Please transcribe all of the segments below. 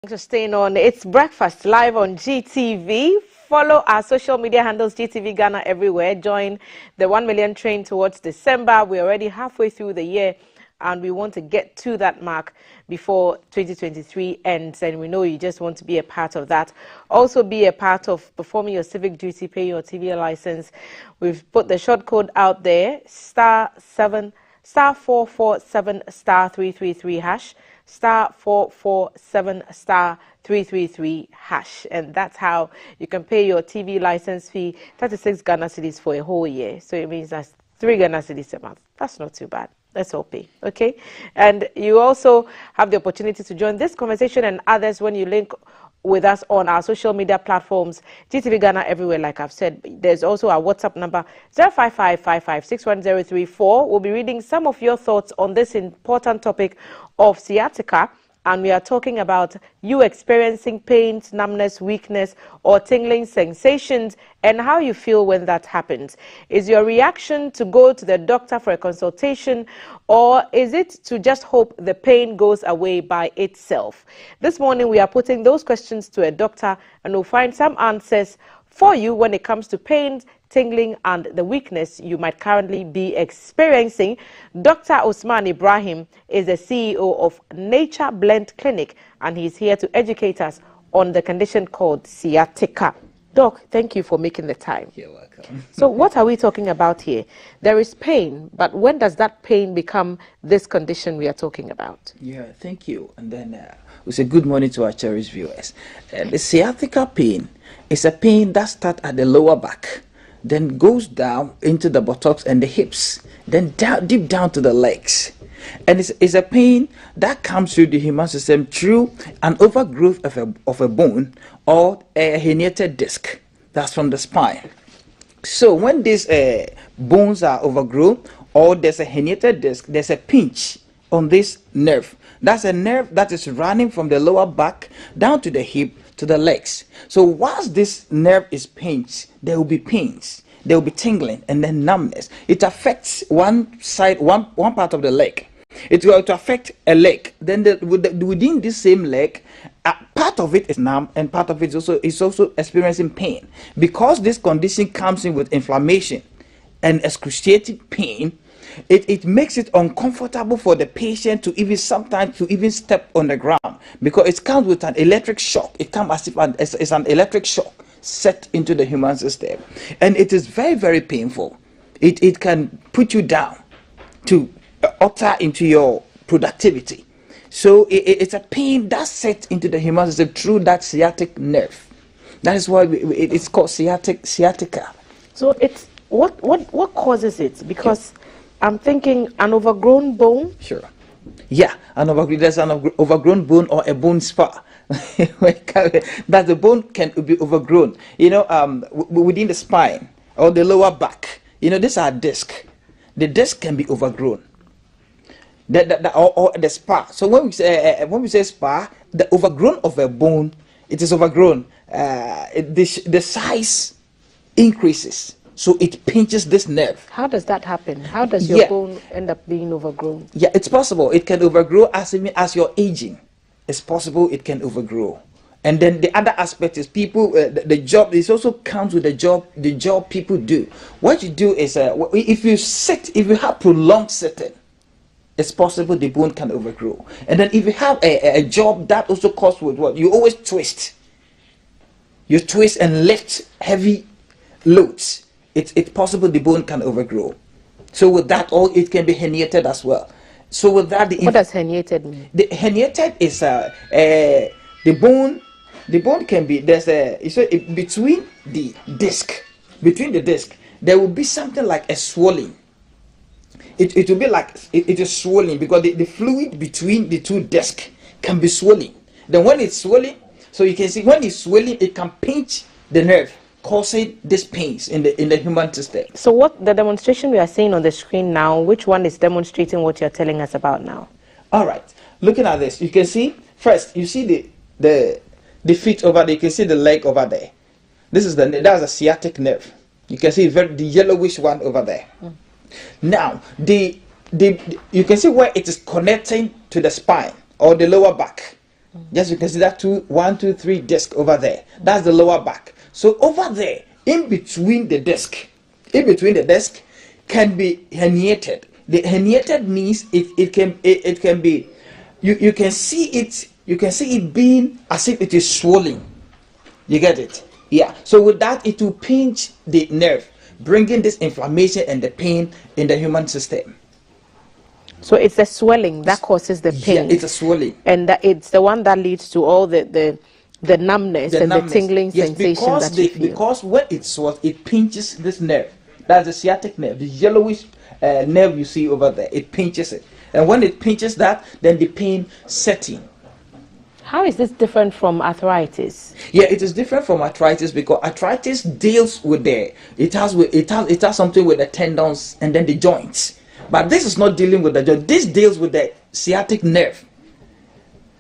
For staying on. It's breakfast live on GTV. Follow our social media handles GTV Ghana everywhere. Join the 1 million train towards December. We're already halfway through the year and we want to get to that mark before 2023 ends, and we know you just want to be a part of that. Also be a part of performing your civic duty, paying your TV license. We've put the short code out there, *447 *333#. *447 *333#, and that's how you can pay your TV license fee, 36 Ghana cedis for a whole year. So it means that's 3 Ghana cedis a month. That's not too bad. Let's all pay, okay? And you also have the opportunity to join this conversation and others when you link with us on our social media platforms, GTV Ghana everywhere, like I've said. There's also our WhatsApp number, 05555610034. We'll be reading some of your thoughts on this important topic of sciatica, and we are talking about you experiencing pains, numbness, weakness, or tingling sensations, and how you feel when that happens. Is your reaction to go to the doctor for a consultation, or is it to just hope the pain goes away by itself? This morning, we are putting those questions to a doctor, and we'll find some answers for you when it comes to pains, tingling, and the weakness you might currently be experiencing. Dr. Usman Ibrahim is the CEO of Nature Blend Clinic, and he's here to educate us on the condition called sciatica. Doc, thank you for making the time. You're welcome. So what are we talking about here? There is pain, but when does that pain become this condition we are talking about? Yeah, thank you. And then we say good morning to our cherished viewers. The sciatica pain is a pain that starts at the lower back, then goes down into the buttocks and the hips, then down, deep down to the legs. And it's a pain that comes through the human system through an overgrowth of a bone or a herniated disc that's from the spine. So when these bones are overgrown or there's a herniated disc, there's a pinch on this nerve. That's a nerve that is running from the lower back down to the hip to the legs. So whilst this nerve is pinched, there will be pains, there will be tingling, and then numbness. It affects one side, one part of the leg. It's going to affect a leg. Then within this same leg, part of it is numb and part of it is also experiencing pain. Because this condition comes in with inflammation and excruciating pain, it makes it uncomfortable for the patient to even sometimes to even step on the ground, because it comes with an electric shock. It comes as if it's an electric shock set into the human system, and it is very, very painful. It can put you down to alter into your productivity. So it's a pain that's set into the human system through that sciatic nerve. That is why it's called sciatica. So it's what causes it? Because I'm thinking an overgrown bone. Sure. Yeah, there's an overgrown bone or a bone spur. That the bone can be overgrown. You know, within the spine or the lower back. You know, these are discs. The disc can be overgrown. Or the spur. So when we say spur, the overgrown of a bone, it is overgrown. The size increases. So it pinches this nerve. How does that happen? How does your bone end up being overgrown? Yeah, it's possible. It can overgrow as you're aging. It's possible it can overgrow. And then the other aspect is people, the job, this also comes with the job people do. What you do is, if you have prolonged sitting, it's possible the bone can overgrow. And then if you have a job that also causes with what? You always twist. You twist and lift heavy loads. It's possible the bone can overgrow. So with that, it can be herniated as well. So with that, what does herniated mean? The herniated is the bone. The bone can be between the disc. Between the disc, there will be something like a swelling. It will be like it is swelling because the fluid between the two discs can be swelling. Then when it's swelling, so you can see when it's swelling, it can pinch the nerve, causing these pains in the human system. So what the demonstration we are seeing on the screen now, which one is demonstrating what you're telling us about now? All right, looking at this, you can see first, you see the feet over there, you can see the leg over there. That's a sciatic nerve. You can see the yellowish one over there. Now you can see where it is connecting to the spine or the lower back. Just you can see that 1, 2, 3 disc over there. That's the lower back. So over there, in between the disc can be herniated. The herniated means it can be, you can see it being as if it is swollen. You get it? Yeah. So with that, it will pinch the nerve, bringing this inflammation and the pain in the human system. So it's the swelling that causes the pain. Yeah, it's a swelling, and it's the one that leads to all the numbness and the tingling sensation that you feel. Because when it swells, it pinches this nerve. That's the sciatic nerve, the yellowish nerve you see over there. It pinches it, and when it pinches that, then the pain sets in. How is this different from arthritis? Yeah, it is different from arthritis because arthritis deals with it has something with the tendons and then the joints. But this is not dealing with the joint. This deals with the sciatic nerve.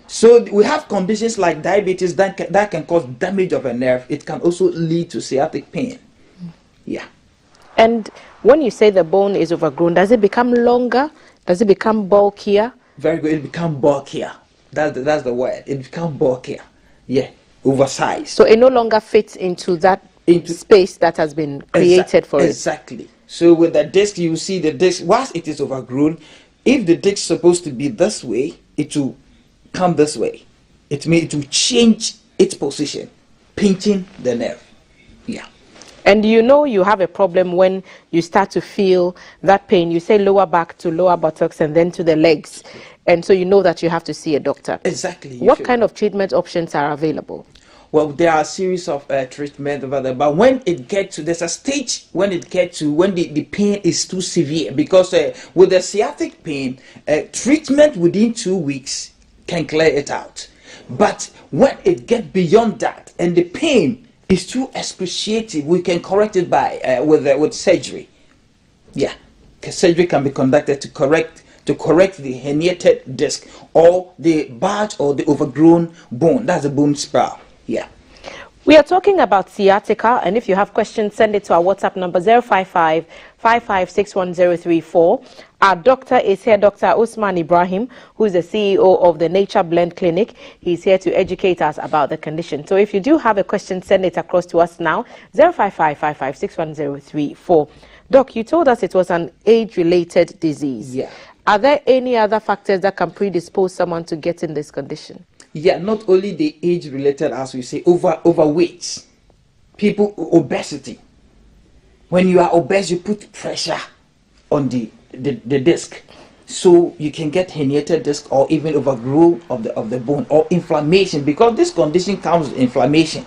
So we have conditions like diabetes that can cause damage of a nerve. It can also lead to sciatic pain. Yeah. And when you say the bone is overgrown, does it become longer? Does it become bulkier? Very good. It becomes bulkier. That's the word. It becomes bulkier. Yeah. Oversized. So it no longer fits into that space that has been created for it. Exactly. So with the disc, you see the disc, once it is overgrown, if the disc is supposed to be this way, it will come this way. It means it will change its position, pinching the nerve. Yeah. And you know you have a problem when you start to feel that pain. You say lower back to lower buttocks and then to the legs. And so you know that you have to see a doctor. Exactly. What kind of treatment options are available? Well, there are a series of treatment over there, but when it gets to, there's a stage when it gets to when the pain is too severe, because with the sciatic pain, treatment within 2 weeks can clear it out. But when it gets beyond that and the pain is too excruciating, we can correct it by with surgery. Yeah, surgery can be conducted to correct the herniated disc or the bulge or the overgrown bone. That's the bone spiral. Yeah. We are talking about sciatica, and if you have questions, send it to our WhatsApp number 055-5561-034. Our doctor is here, Dr. Usman Ibrahim, who is the CEO of the Nature Blend Clinic. He's here to educate us about the condition. So if you do have a question, send it across to us now, 055-5561-034. Doc, you told us it was an age-related disease. Yeah. Are there any other factors that can predispose someone to getting this condition? Yeah, not only the age related, as we say, overweight, people, obesity. When you are obese, you put pressure on the disc, so you can get herniated disc or even overgrowth of the bone or inflammation, because this condition comes with inflammation.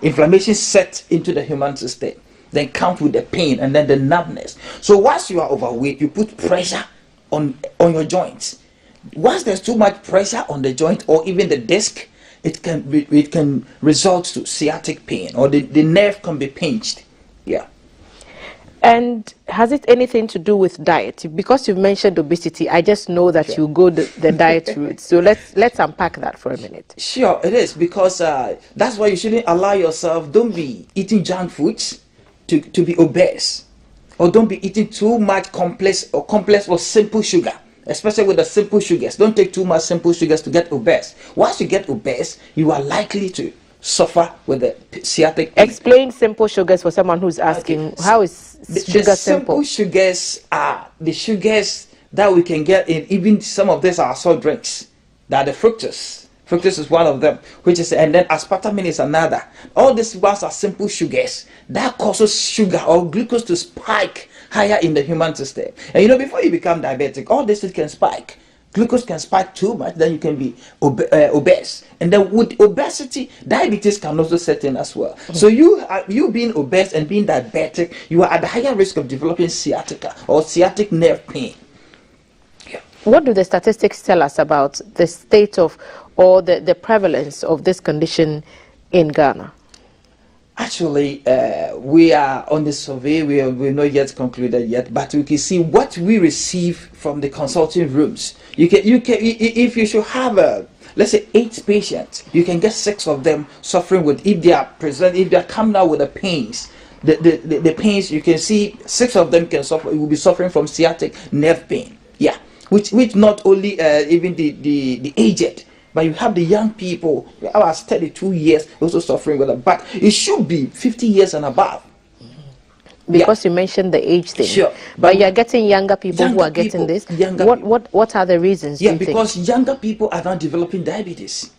Inflammation sets into the human system, then comes with the pain and then the numbness. So once you are overweight, you put pressure on your joints. Once there's too much pressure on the joint or even the disc, it can result to sciatic pain, or the nerve can be pinched. Yeah. And has it anything to do with diet? Because you've mentioned obesity, I just know that you go the diet route. So let's unpack that for a minute. Sure, it is, because that's why you shouldn't allow yourself. Don't be eating junk foods to be obese, or don't be eating too much complex or simple sugar. Especially with the simple sugars. Don't take too much simple sugars to get obese. Once you get obese, you are likely to suffer with the sciatic pain. Explain simple sugars for someone who's asking, how is sugar simple? Simple sugars are the sugars that we can get in, even some of these are soft drinks. That are the fructose. Fructose is one of them, and then aspartame is another. All these ones are simple sugars that causes sugar or glucose to spike higher in the human system. And before you become diabetic, all this can spike. Glucose can spike too much, then you can be obese. And then with obesity, diabetes can also set in as well. So you being obese and being diabetic, you are at the higher risk of developing sciatica or sciatic nerve pain. Yeah. What do the statistics tell us about the state of or the prevalence of this condition in Ghana? Actually, we are on the survey. We're not yet concluded yet, but we can see what we receive from the consulting rooms. You can if you should have let's say 8 patients, you can get 6 of them suffering with, if they are coming out with the pains. The pains, you can see 6 of them will be suffering from sciatic nerve pain. Yeah, which not only even the aged, But you have the young people, about 32 years, also suffering with it. But it should be 50 years and above. Because you mentioned the age thing. Sure. But you're getting younger people who are getting this. What are the reasons, do you think? Because younger people are now developing diabetes.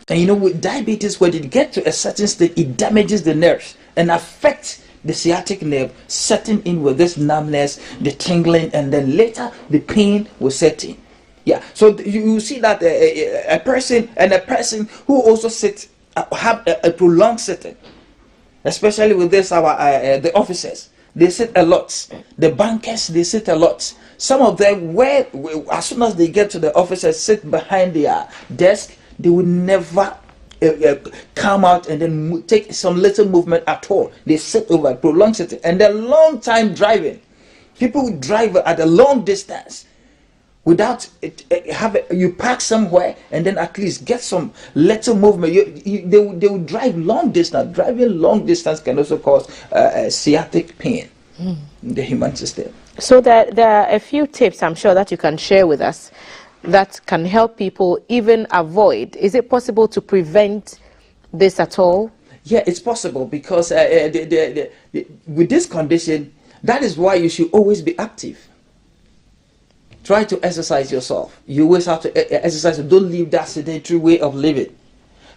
And you know, with diabetes, when it gets to a certain state, it damages the nerves and affects the sciatic nerve, setting in with this numbness, the tingling, and then later the pain will set in. Yeah, so you see that a person who also have a prolonged sitting, especially with this the officers, they sit a lot. The bankers, they sit a lot. Some of them, as soon as they get to the officers, sit behind their desk, they will never come out and then take some little movement at all. They sit over prolonged sitting, and the long time driving. People who drive at a long distance without you park somewhere and then at least get some little movement. They will drive long distance. Driving long distance can also cause sciatic pain in the human system. So there are a few tips, I'm sure, that you can share with us that can help people even avoid. Is it possible to prevent this at all? Yeah, it's possible, because with this condition, that is why you should always be active. Try to exercise yourself. You always have to exercise. Don't live that sedentary way of living.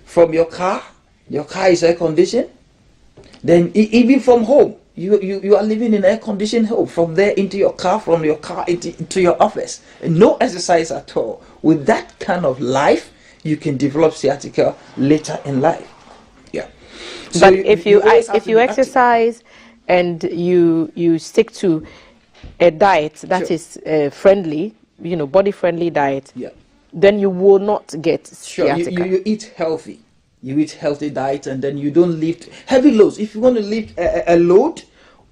From your car is air conditioned. Then even from home, you are living in air conditioned home. From there into your car, from your car into your office. And no exercise at all. With that kind of life, you can develop sciatica later in life. Yeah. So but if you exercise and you stick to a diet that is friendly, body friendly diet, then you will not get sciatica. You eat healthy. You eat healthy diet, and then you don't lift heavy loads. If you want to lift a load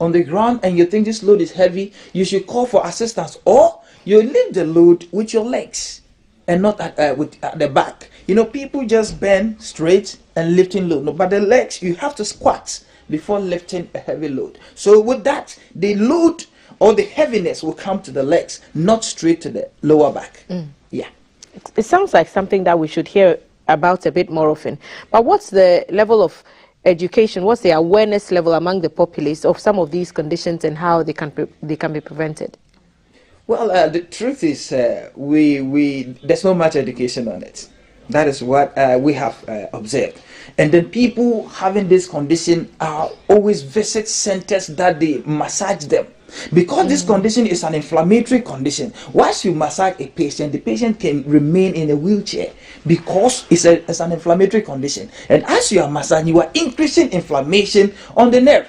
on the ground and you think this load is heavy, you should call for assistance, or you lift the load with your legs and not at the back. People just bend straight and lifting load. No, but the legs, you have to squat before lifting a heavy load. So with that, the load or the heaviness will come to the legs, not straight to the lower back. Yeah. It sounds like something that we should hear about a bit more often. But what's the level of education, what's the awareness level among the populace of some of these conditions and how they can be prevented? Well, the truth is there's not much education on it. That is what we have observed. And then people having this condition always visit centers that they massage them. Because this condition is an inflammatory condition. Once you massage a patient, the patient can remain in a wheelchair because it's an inflammatory condition. And as you are massaging, you are increasing inflammation on the nerve.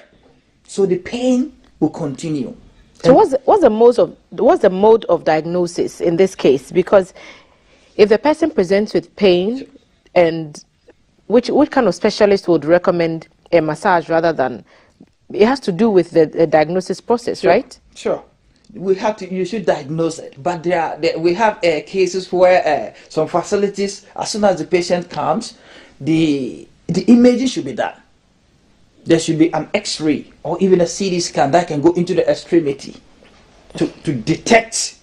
So the pain will continue. So what's the mode of diagnosis in this case? Because if the person presents with pain, and which kind of specialist would recommend a massage rather than? It has to do with the diagnosis process, right? Sure. You should diagnose it. But we have cases where some facilities, as soon as the patient comes, the imaging should be done. There should be an X-ray or even a CT scan that can go into the extremity to detect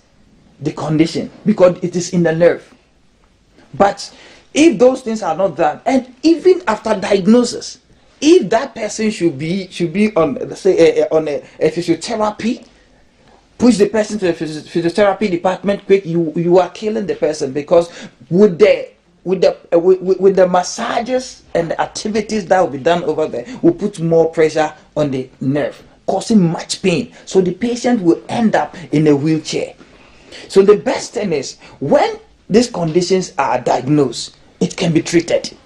the condition, because it is in the nerve. But if those things are not done, and even after diagnosis, if that person should be on, let's say, on a physiotherapy, push the person to the physiotherapy department quick, you are killing the person, because with the massages and the activities that will be done over there will put more pressure on the nerve, causing much pain. So the patient will end up in a wheelchair. So the best thing is, when these conditions are diagnosed, it can be treated.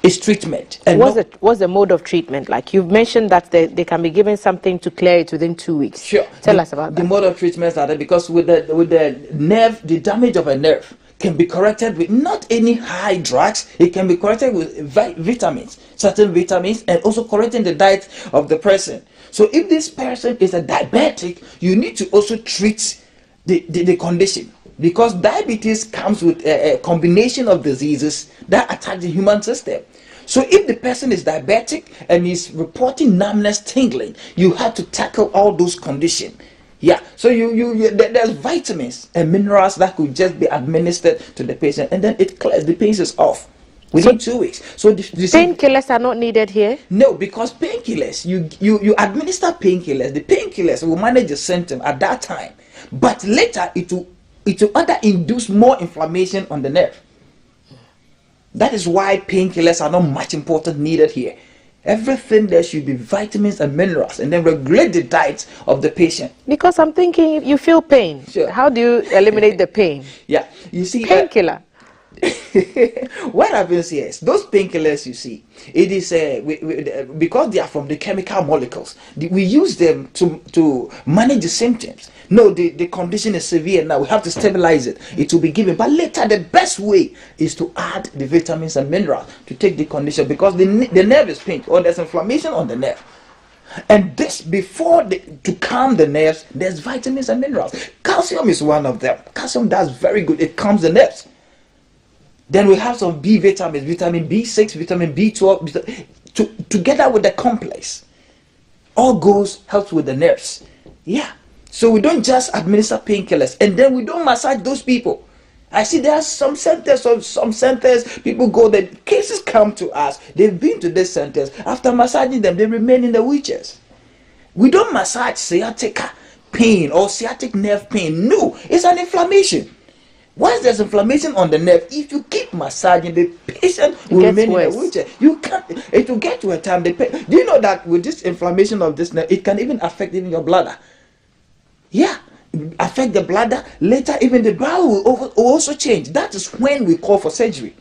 It's treatment. And what's the mode of treatment like? You've mentioned that they can be given something to clear it within 2 weeks. Sure. Tell us about that. The mode of treatments are there, because with the nerve, the damage of a nerve can be corrected with not any high drugs. It can be corrected with vitamins, certain vitamins, and also correcting the diet of the person. So if this person is a diabetic, you need to also treat the condition, because diabetes comes with a combination of diseases that attack the human system. So if the person is diabetic and is reporting numbness, tingling, you have to tackle all those conditions Yeah, so there's vitamins and minerals that could just be administered to the patient, and then it clears the pain is off within 2 weeks. So painkillers are not needed here? No, because painkillers, you administer painkillers. The painkillers will manage the symptom at that time, but later it will either induce more inflammation on the nerve. That is why painkillers are not much important needed here. Everything there should be vitamins and minerals, and then regulate the diet of the patient. Because I'm thinking, you feel pain. Sure. How do you eliminate the pain? Yeah, you see, painkiller. What happens here is those painkillers you see, it is because they are from the chemical molecules. We use them to manage the symptoms. No, the condition is severe now. We have to stabilize it. It will be given, but later the best way is to add the vitamins and minerals to take the condition, because the nerve is pinched or there's inflammation on the nerve. And this, to calm the nerves, there's vitamins and minerals. Calcium is one of them. Calcium does very good. It calms the nerves. Then we have some B vitamins, vitamin B6, vitamin B12, together with the complex. All helps with the nerves. Yeah. So we don't just administer painkillers, and then we don't massage those people. I see there are some centers, people go, the cases come to us, they've been to these centers, after massaging them, they remain in the wheelchairs. We don't massage sciatica pain or sciatic nerve pain. No, it's an inflammation. Once there's inflammation on the nerve, if you keep massaging, the patient will remain in a wheelchair. You can't. It will get to a time. Do you know that with this inflammation of this nerve, it can even affect even your bladder? Yeah, affect the bladder. Later, even the bowel will also change. That is when we call for surgery.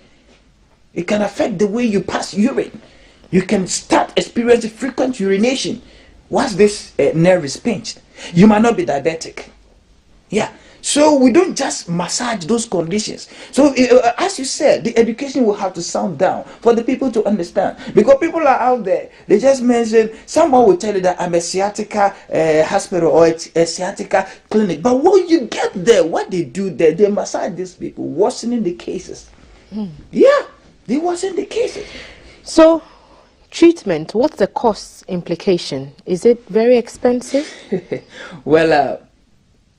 It can affect the way you pass urine. You can start experiencing frequent urination once this nerve is pinched. You might not be diabetic. Yeah. So we don't just massage those conditions. So as you said, the education will have to sound down for the people to understand. Because people are out there, they just mention, someone will tell you that I'm a sciatica hospital or a sciatica clinic. But when you get there, what they do there, they massage these people, worsening the cases. Yeah, they worsen the cases. So treatment, what's the cost implication? Is it very expensive? Well,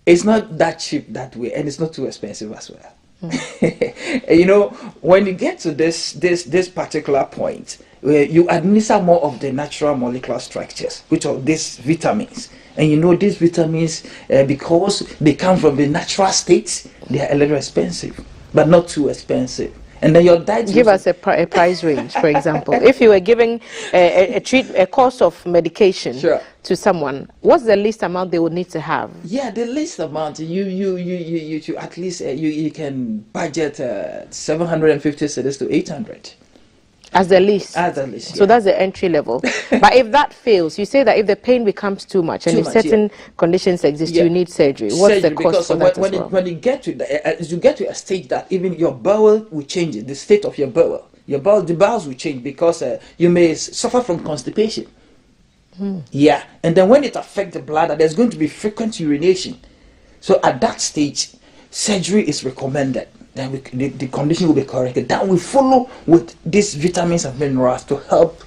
it's not that cheap that way, and it's not too expensive as well. You know, when you get to this particular point, where you administer more of the natural molecular structures, which are these vitamins, and you know these vitamins, because they come from the natural states, they are a little expensive, but not too expensive. And then your diet. Give us a price range, for example. If you were giving a course of medication to someone, what's the least amount they would need to have? Yeah, the least amount you should at least you can budget 750 cedis to 800. As the least. As the least. So that's the entry level. But if that fails, you say that if the pain becomes too much, and if certain conditions exist, you need surgery. What's the cost for that as well? When you get to a stage that even your bowel will change, the state of your bowel, the bowels will change, because you may suffer from constipation. Yeah, and then when it affects the bladder, there's going to be frequent urination. So at that stage, surgery is recommended. Then the condition will be corrected. Then we follow with these vitamins and minerals to help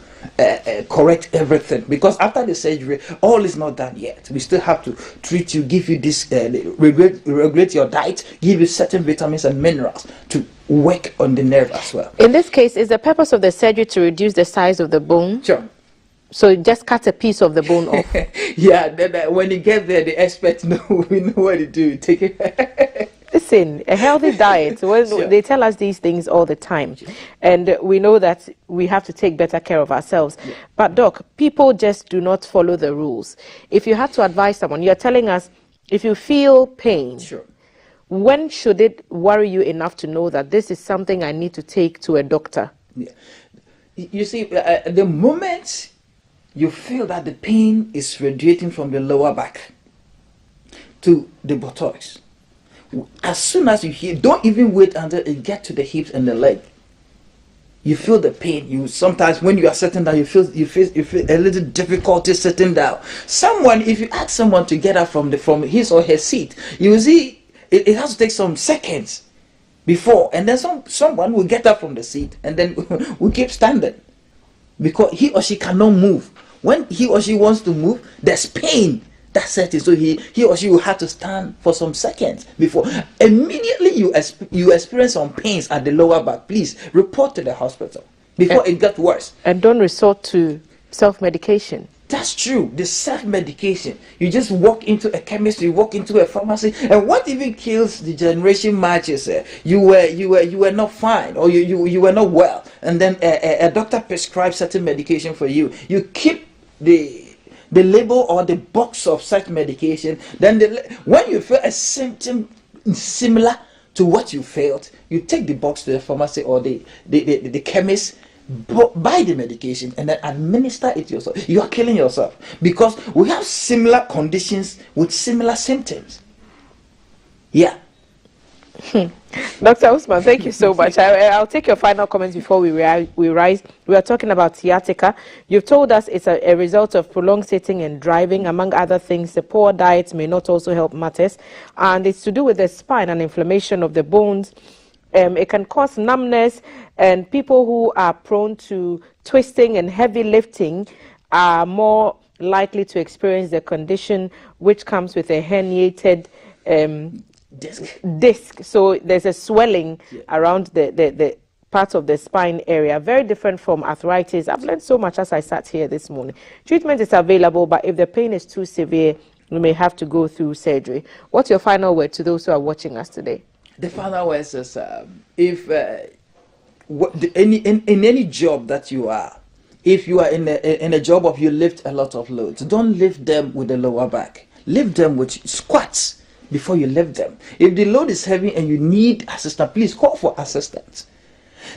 correct everything. Because after the surgery, all is not done yet. We still have to treat you, give you this, regulate your diet, give you certain vitamins and minerals to work on the nerve as well. In this case, is the purpose of the surgery to reduce the size of the bone? Sure. So just cut a piece of the bone off. Yeah, then when you get there, the experts know what to do. Take it. Listen, a healthy diet, they tell us these things all the time. And we know that we have to take better care of ourselves. But Doc, people just do not follow the rules. If you had to advise someone, you're telling us, if you feel pain, when should it worry you enough to know that this is something I need to take to a doctor? Yeah. You see, the moment you feel that the pain is radiating from the lower back to the buttocks, as soon as you hear, don't even wait until it gets to the hips and the leg. You feel the pain. You sometimes, when you are sitting down, you feel a little difficulty sitting down. Someone, if you ask someone to get up from his or her seat, you will see it has to take some seconds before, and then someone will get up from the seat and then will keep standing because he or she cannot move. When he or she wants to move, there's pain That's it. So he or she will have to stand for some seconds before. Immediately you experience some pains at the lower back, please report to the hospital before it gets worse. And don't resort to self-medication. That's true. The self-medication. You just walk into a chemist, you walk into a pharmacy, and what even kills the generation matches? You were not fine, or you were not well, and then a doctor prescribes certain medication for you. You keep the label or the box of such medication. Then when you feel a symptom similar to what you felt, you take the box to the pharmacy or the chemist, buy the medication, and then administer it yourself. You are killing yourself, because we have similar conditions with similar symptoms. Yeah. Dr. Usman, thank you so much. I'll take your final comments before we rise. We are talking about sciatica. You've told us it's a result of prolonged sitting and driving. Among other things, the poor diet may not also help matters, and it's to do with the spine and inflammation of the bones. It can cause numbness, and people who are prone to twisting and heavy lifting are more likely to experience the condition, which comes with a herniated disc. So there's a swelling around the part of the spine area, very different from arthritis. I've learned so much as I sat here this morning. Treatment is available, but if the pain is too severe, you may have to go through surgery. What's your final word to those who are watching us today? The final word is, if in any job that you are, if you are in a job of you lift a lot of loads, don't lift them with the lower back. Lift them with squats before you lift them. If the load is heavy and you need assistance, please call for assistance.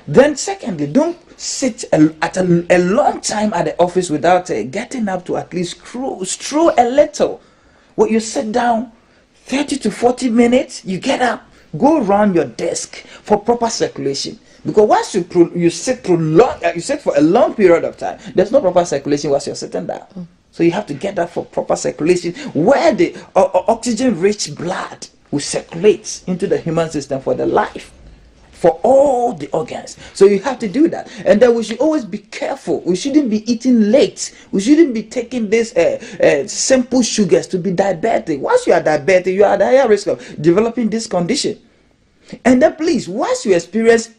Then secondly, don't sit at a long time at the office without getting up to at least stroll a little. When you sit down 30 to 40 minutes, you get up, go around your desk for proper circulation. Because once you sit for a long period of time, there's no proper circulation whilst you're sitting down. So you have to get up for proper circulation, where the oxygen-rich blood will circulate into the human system for the life, for all the organs. So you have to do that. And then we should always be careful. We shouldn't be eating late. We shouldn't be taking these simple sugars to be diabetic. Once you are diabetic, you are at a higher risk of developing this condition. And then please, once you experience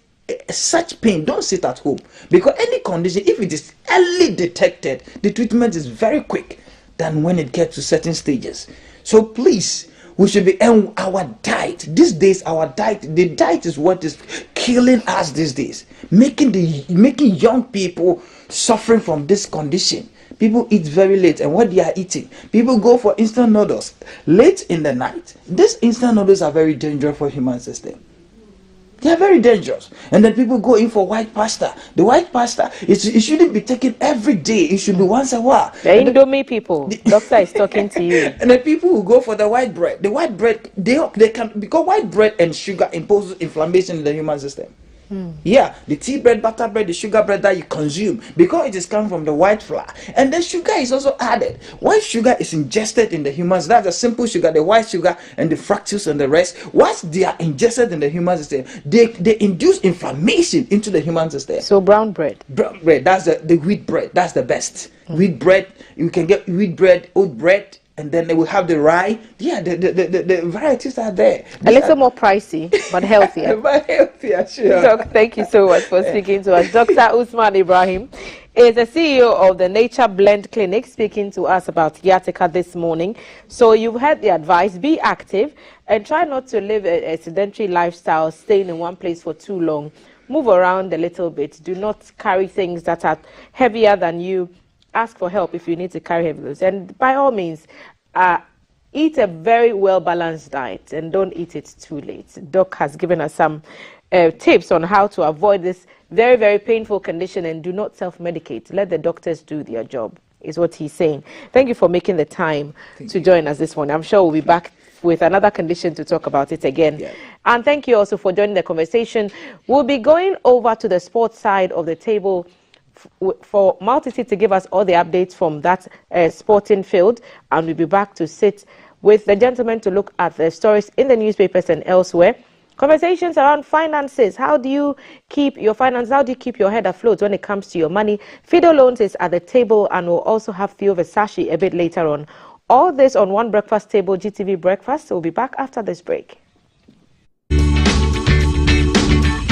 such pain, don't sit at home, because any condition, if it is early detected, the treatment is very quick than when it gets to certain stages. So please, we should be our diet these days. The diet is what is killing us these days, making young people suffering from this condition. People eat very late, and what they are eating, people go for instant noodles late in the night. These instant noodles are very dangerous for human system. They are very dangerous. And then people go in for white pasta. The white pasta, it shouldn't be taken every day. It should be once a while. The Indomie people, doctor is talking to you. And then people who go for the white bread. The white bread, they can, because white bread and sugar imposes inflammation in the human system. Yeah, the tea bread, butter bread, the sugar bread that you consume, because it is coming from the white flour, and then sugar is also added. When sugar is ingested in the humans, that's the simple sugar, the white sugar, and the fructose and the rest. Once they are ingested in the human system, they induce inflammation into the human system. So brown bread, that's the wheat bread. That's the best. Wheat bread, you can get wheat bread, oat bread. And then they will have the rye. Yeah, the varieties are there. A little more pricey, but healthier. But healthier, sure. Doc, thank you so much for speaking to us. Dr. Usman Ibrahim is the CEO of the Nature Blend Clinic, speaking to us about sciatica this morning. So you've heard the advice: be active and try not to live a sedentary lifestyle, staying in one place for too long. Move around a little bit. Do not carry things that are heavier than you. Ask for help if you need to carry heavy loads, and by all means, eat a very well-balanced diet and don't eat it too late. Doc has given us some tips on how to avoid this very, very painful condition, and do not self-medicate. Let the doctors do their job, is what he's saying. Thank you for making the time to join us this morning. I'm sure we'll be back with another condition to talk about it again. Yeah. And thank you also for joining the conversation. We'll be going over to the sports side of the table for Multicity to give us all the updates from that sporting field, and we'll be back to sit with the gentleman to look at the stories in the newspapers and elsewhere. Conversations around finances. How do you keep your finances? How do you keep your head afloat when it comes to your money? Fido Loans is at the table, and we'll also have Theo Versace a bit later on All this on One Breakfast Table, GTV Breakfast. We'll be back after this break.